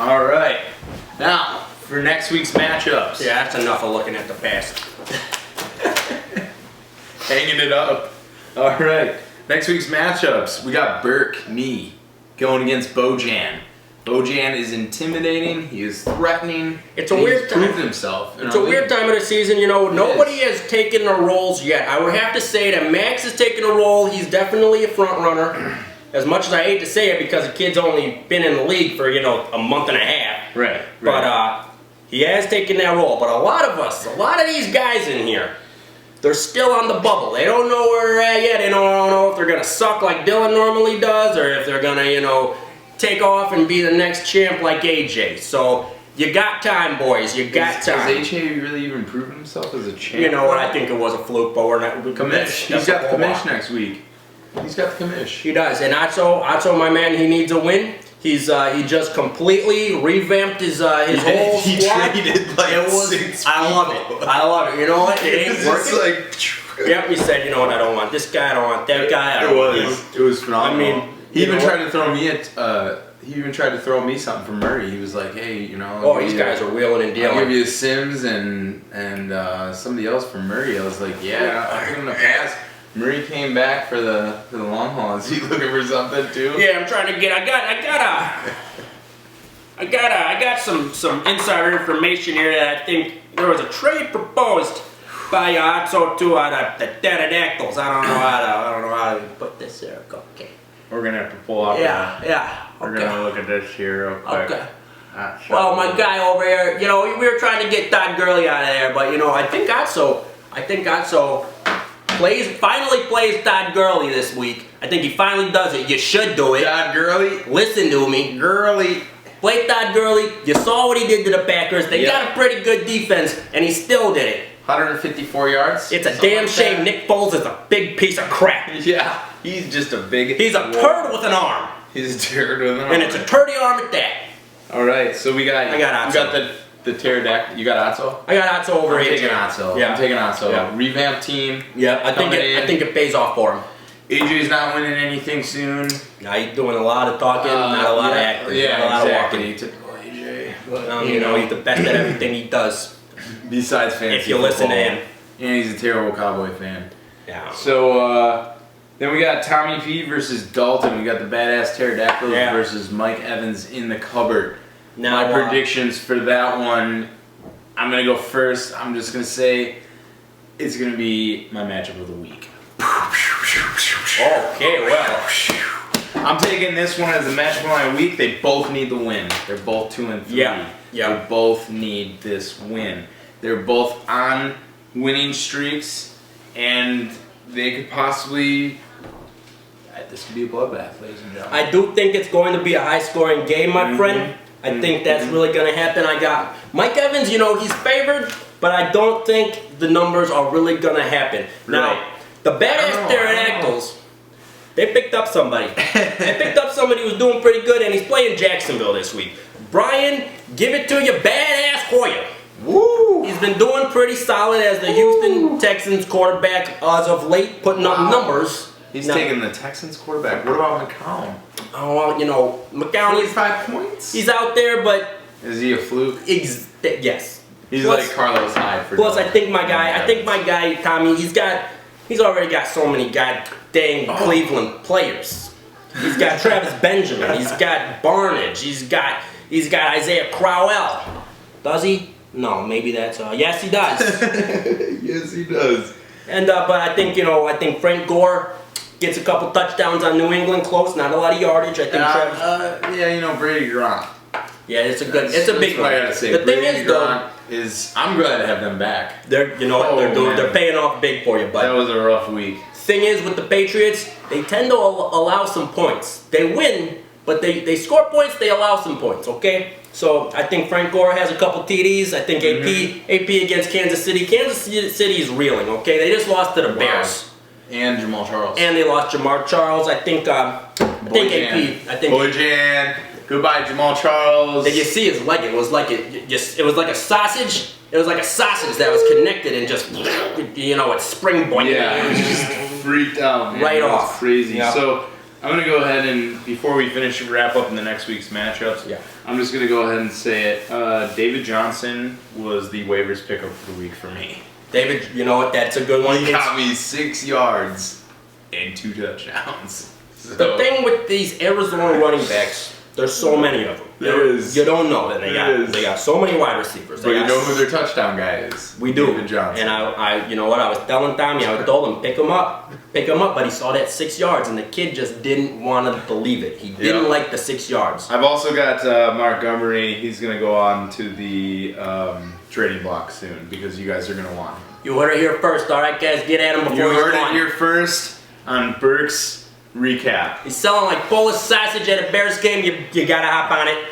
All right. Now, for next week's matchups. Yeah, that's enough of looking at the past. Hanging it up. All right. Next week's matchups. We got Burke, me, going against Bojan. Bojan is intimidating. He is threatening. It's a weird time. He's proved himself. It's a weird time of the season. You know, nobody has taken the roles yet. I would have to say that Max has taken a role. He's definitely a front runner. As much as I hate to say it, because the kid's only been in the league for, you know, a month and a half. Right. But he has taken that role. But a lot of these guys in here, they're still on the bubble. They don't know where they're at yet. They don't know if they're going to suck like Dylan normally does, or if they're going to, you know, take off and be the next champ like AJ. So you got time, boys. You got time. Has AJ really even proven himself as a champ? You know what? I think it was a fluke, but we're not. Commish. He's got the commish next week. He's got the commish. He does. And Atso, my man, he needs a win. He just completely revamped his whole squad. He traded like six I love it. I love it. You know what? It ain't working. Like, yep. He said, you know what? I don't want this guy. I don't want that guy. It was phenomenal. I mean, he even tried to throw me he even tried to throw me something for Murray. He was like, hey, you know. Oh, these guys are wheeling and dealing. I'll give you Sims and somebody else for Murray. I was like, yeah, I'll give him a pass. Murray came back for the long haul. Is he looking for something too? Yeah, I'm trying to get. I got some insider information here that I think there was a trade proposed by Atso to the pterodactyls. I don't know how to put this here. Okay. We're gonna have to pull up. Yeah. We're gonna look at this here real quick. Okay. Well, my guy over here, you know, we were trying to get Todd Gurley out of there, but you know, I think Atso finally plays Todd Gurley this week. I think he finally does it. You should do it. Todd Gurley. Listen to me. Gurley. Play Todd Gurley. You saw what he did to the Packers. They got a pretty good defense, and he still did it. 154 yards. It's a damn shame Nick Foles is a big piece of crap. Yeah, he's just a big... He's a turd with an arm. He's a turd with an arm. And it's a turdy arm at that. All right, so we got... I got Atso. You got the pterodactyl. You got Atso? I got Atso over here. I'm taking Atso. Yeah. I'm taking Atso. Yeah. Revamped team. Yeah, I think it pays off for him. AJ's not winning anything soon. Now he's doing a lot of talking, not a lot of acting. Yeah, not a lot exactly. of walking. Typical AJ. But, you know, he's the best at everything he does. Besides fantasy if you listen to him. And he's a terrible Cowboy fan. Yeah. So, then we got Tommy P versus Dalton. We got the badass pterodactyls versus Mike Evans in the cupboard. Now, my predictions for that one, I'm going to go first. I'm just going to say it's going to be my matchup of the week. Okay, well. I'm taking this one as the matchup of my week. They both need the win. They're both 2 and 3. Yeah. They both need this win. They're both on winning streaks, and they could possibly... This could be a bloodbath, ladies and gentlemen. I do think it's going to be a high-scoring game, my friend. I think that's really going to happen. I got Mike Evans, you know, he's favored, but I don't think the numbers are really going to happen. Really? Now, the badass pterodactyls, they picked up somebody. They picked up somebody who's doing pretty good, and he's playing Jacksonville this week. Brian, give it to you, badass Hoyer. Woo! He's been doing pretty solid as the Houston Texans quarterback as of late, putting up numbers. He's taking the Texans quarterback. What about McCown? Oh, well, you know, McCown, 45 points? he's out there, but... Is he a fluke? Yes. He's like Carlos Hyde for Plus, I think my guy, Tommy, he's already got so many goddamn Cleveland players. He's got Travis Benjamin. He's got Barnage. He's got Isaiah Crowell. Does he? No, maybe that's yes, he does. Yes, he does. And but I think Frank Gore gets a couple touchdowns on New England, close, not a lot of yardage. I think Travis. Yeah, you know Brady Gronk. Yeah, it's a big one. I gotta say. The thing is, though, I'm glad to have them back. They're paying off big for you, but that was a rough week. Thing is, with the Patriots, they tend to allow some points. They win, but they score points. They allow some points. Okay, so I think Frank Gore has a couple TDs. I think AP against Kansas City. Kansas City is reeling. Okay, they just lost to the Bears. And Jamal Charles. And they lost Jamar Charles. I think Bojan. Goodbye, Jamal Charles. Did you see his leg? It was like a sausage. It was like a sausage that was connected and just, you know, it's springboarding. Yeah, it was just freaked out, man. Right off. Crazy. Yeah. So, I'm gonna go ahead and before we wrap up in the next week's matchups. Yeah. I'm just gonna go ahead and say it. David Johnson was the waivers pickup for the week for me. David, you know what? That's a good one. He got me 6 yards and 2 touchdowns. So, The thing with these Arizona running backs, there's so many of them. There is. You don't know that they got so many wide receivers. But you know who their touchdown guy is? We do. David Johnson. And I, you know what? I was telling Tommy, I told him pick him up. But he saw that 6 yards, and the kid just didn't want to believe it. He didn't like the 6 yards. I've also got Montgomery. He's gonna go on to the trading block soon because you guys are gonna want him. You heard it here first, all right, guys. Get at him before he's You heard gone. it here first on Burke's recap. He's selling like Polish sausage at a Bears game. You gotta hop on it.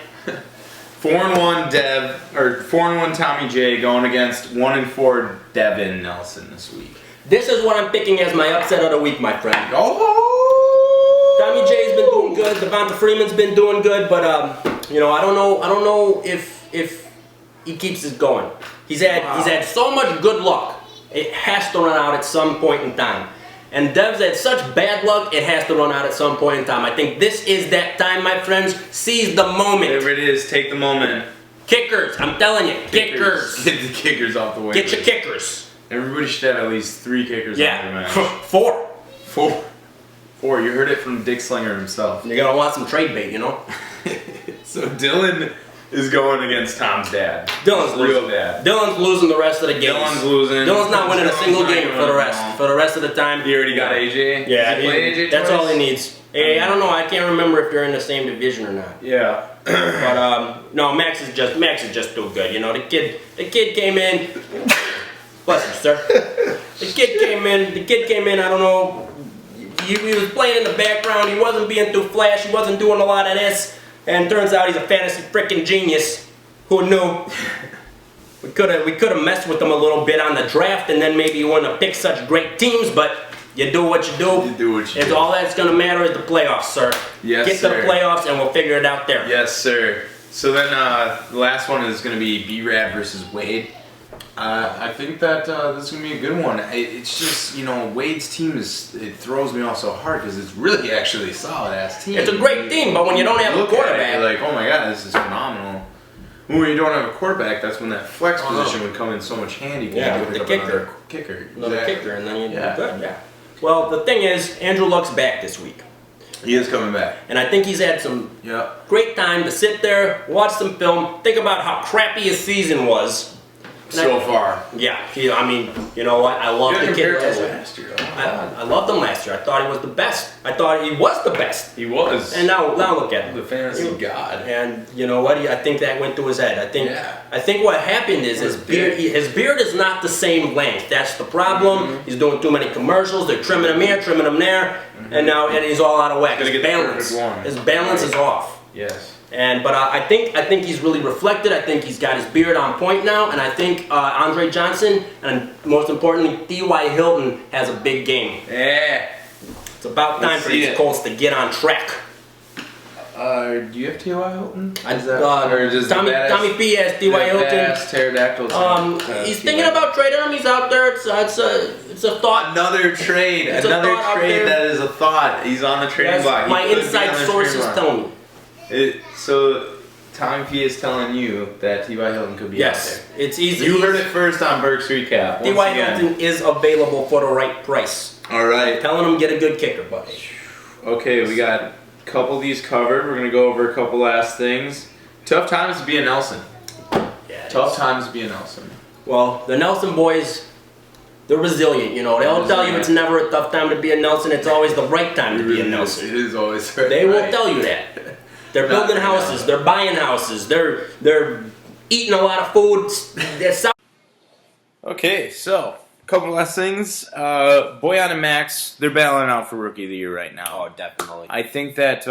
4-1 Tommy J going against 1-4 Devin Nelson this week. This is what I'm picking as my upset of the week, my friend. Oh! Tommy J's been doing good. Devonta Freeman's been doing good, but you know, I don't know if he keeps this going. He's had so much good luck. It has to run out at some point in time. And Dev's had such bad luck, it has to run out at some point in time. I think this is that time, my friends. Seize the moment. Whatever it is, take the moment. Kickers, I'm telling you, kickers. Get the kickers off the way. Get your kickers. Everybody should have at least 3 kickers on their match. 4. 4. You heard it from Dick Slinger himself. You're gonna want some trade bait, you know? So Dylan is going against Tom's dad. Dylan's real losing. dad. Dylan's losing the rest of the games. Dylan's losing. Dylan's not winning a single game for the rest. No. For the rest of the time. He already got AJ? Yeah, Does he play AJ that's twice? all he needs. Hey, I don't know. I can't remember if they're in the same division or not. Yeah. But no, Max is just too good. You know, the kid came in. Bless you, sir. The kid came in. I don't know. He was playing in the background. He wasn't being too flash. He wasn't doing a lot of this. And turns out he's a fantasy freaking genius. Who knew? We could have messed with him a little bit on the draft, and then maybe he wouldn't have picked such great teams. But you do what you do. You do what you It's do. all that's gonna matter is the playoffs, sir. Yes, Get to sir. the playoffs, and we'll figure it out there. Yes, sir. So then the last one is going to be B-Rad versus Wade. I think that this is going to be a good one. It's just, you know, Wade's team it throws me off so hard because it's really actually a solid-ass team. It's a great team, but when you don't have a Look at it, quarterback, you're like, oh my god, this is phenomenal. When you don't have a quarterback, that's when that flex position would come in so much handy. Yeah, You with pick the up another kicker. another Exactly. kicker, and then you're Yeah. good. Yeah. Well, the thing is, Andrew Luck's back this week, He is coming back. and I think he's had some Yeah. great time to sit there, watch some film, think about how crappy his season was. So far. Yeah, I mean, you know what? I love the kid last year. last year. I loved him last year. I thought he was the best. I thought he was the best. He was. And now look at him. The fantasy god. And you know what? I think that went to his head. Yeah. I think what happened is his beard is not the same length. That's the problem. Mm-hmm. He's doing too many commercials. They're trimming him here, trimming him there, and he's all out of whack. Gotta His get the balance, perfect one. his balance is off. Yes. But I think he's really reflected. I think he's got his beard on point now, and I think Andre Johnson and most importantly T.Y. Hilton has a big game. Yeah. It's about time Let's for see these it. Colts to get on track. Do you have T.Y. Hilton? Tommy P has T.Y. Hilton. Pterodactyl. He's thinking about trading him. He's out there. It's a thought. Another trade. It's a Another thought out trade there. that is a thought. He's on the trading That's block. He my could be inside on the sources trading block. tell me. So Tommy P is telling you that T.Y. Hilton could be Yes, out there. it's easy. You heard it first on Burke's recap. Once T.Y. again. Hilton is available for the right price. All right. Telling him get a good kicker, buddy. Okay, we got a couple of these covered. We're gonna go over a couple last things. Tough times to be a Nelson. Yeah, Tough times to be a Nelson. Well, the Nelson boys, they're resilient. You know, they'll tell you it's never a tough time to be a Nelson. It's always the right time to be a Nelson. It is always right. They will tell you that. They're Not building right houses. now. They're buying houses. They're eating a lot of food. Okay, so a couple last things. Boyan and Max, they're battling out for Rookie of the Year right now. Oh, definitely. I think that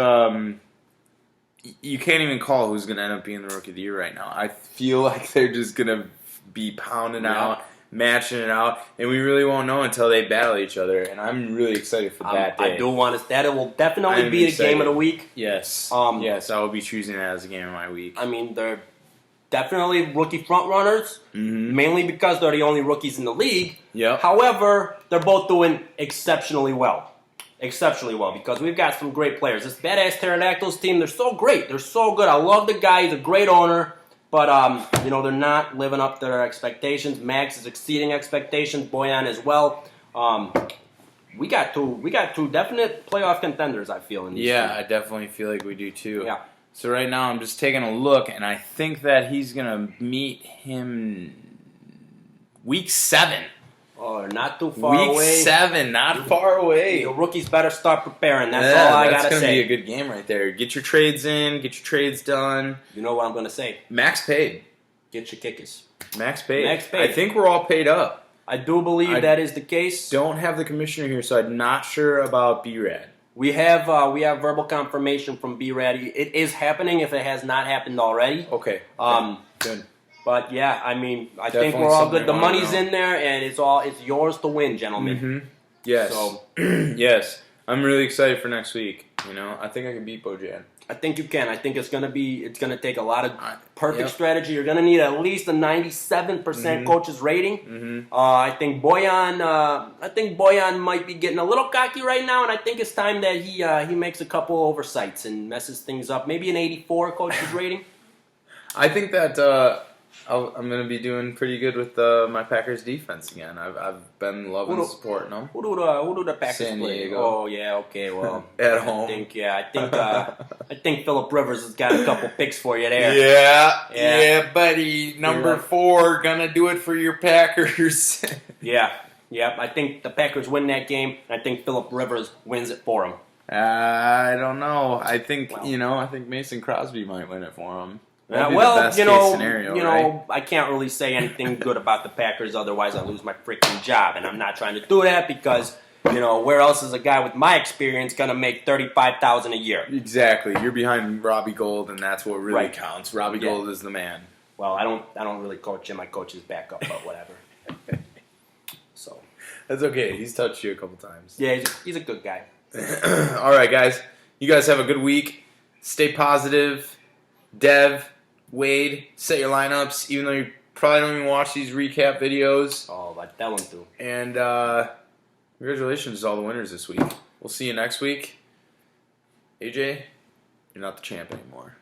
you can't even call who's going to end up being the Rookie of the Year right now. I feel like they're just going to be pounding out, matching it out, and we really won't know until they battle each other. And I'm really excited for that day. I do want to. That it will definitely I'm be the excited. game of the week. Yes. Yes, I will be choosing that as a game of my week. I mean, they're definitely rookie front runners, mainly because they're the only rookies in the league. Yep. However, they're both doing exceptionally well. exceptionally well because we've got some great players. This Badass Pterodactyls team, they're so great. They're so good. I love the guy. He's a great owner. But, they're not living up to their expectations. Max is exceeding expectations. Boyan as well. We got two definite playoff contenders, I feel. In these Yeah, teams. I definitely feel like we do too. Yeah. So right now I'm just taking a look, and I think that he's going to meet him week 7. Oh, not too far away. Week 7, not far away. The rookies better start preparing. That's all I got to say. That's going to be a good game right there. Get your trades in. Get your trades done. You know what I'm going to say. Max paid. Get your kickers. Max paid. Max paid. I think we're all paid up. I do believe that is the case. Don't have the commissioner here, so I'm not sure about B-Rad. We have verbal confirmation from B-Rad. It is happening if it has not happened already. Okay. Good. But yeah, I mean, I Definitely think we're all good. The something I wanna money's know. in there, and it's yours to win, gentlemen. Mm-hmm. Yes. So yes. I'm really excited for next week. I think I can beat Bojan. I think you can. I think it's gonna take a lot of perfect Yep. strategy. You're gonna need at least a 97% coach's rating. Mm-hmm. I think Boyan might be getting a little cocky right now, and I think it's time that he makes a couple oversights and messes things up. Maybe an 84 coach's rating. I think that I'm going to be doing pretty good with my Packers defense again. I've been loving supporting them. Who do the Packers San play? Diego. Oh yeah, okay, well At home. I think Phillip Rivers has got a couple picks for you there. Yeah, buddy. Number 4, gonna do it for your Packers. Yeah. I think the Packers win that game, and I think Phillip Rivers wins it for them. I don't know. I think I think Mason Crosby might win it for him. I can't really say anything good about the Packers, otherwise I lose my freaking job, and I'm not trying to do that because, where else is a guy with my experience gonna make $35,000 a year? Exactly. You're behind Robbie Gold, and that's what really counts. Robbie Gold is the man. Well, I don't really coach him. I coach his backup, but whatever. So that's okay. He's touched you a couple times. Yeah, he's a good guy. All right, guys. You guys have a good week. Stay positive. Dev, Wade, set your lineups, even though you probably don't even watch these recap videos. Oh, but that one too. And congratulations to all the winners this week. We'll see you next week. AJ, you're not the champ anymore.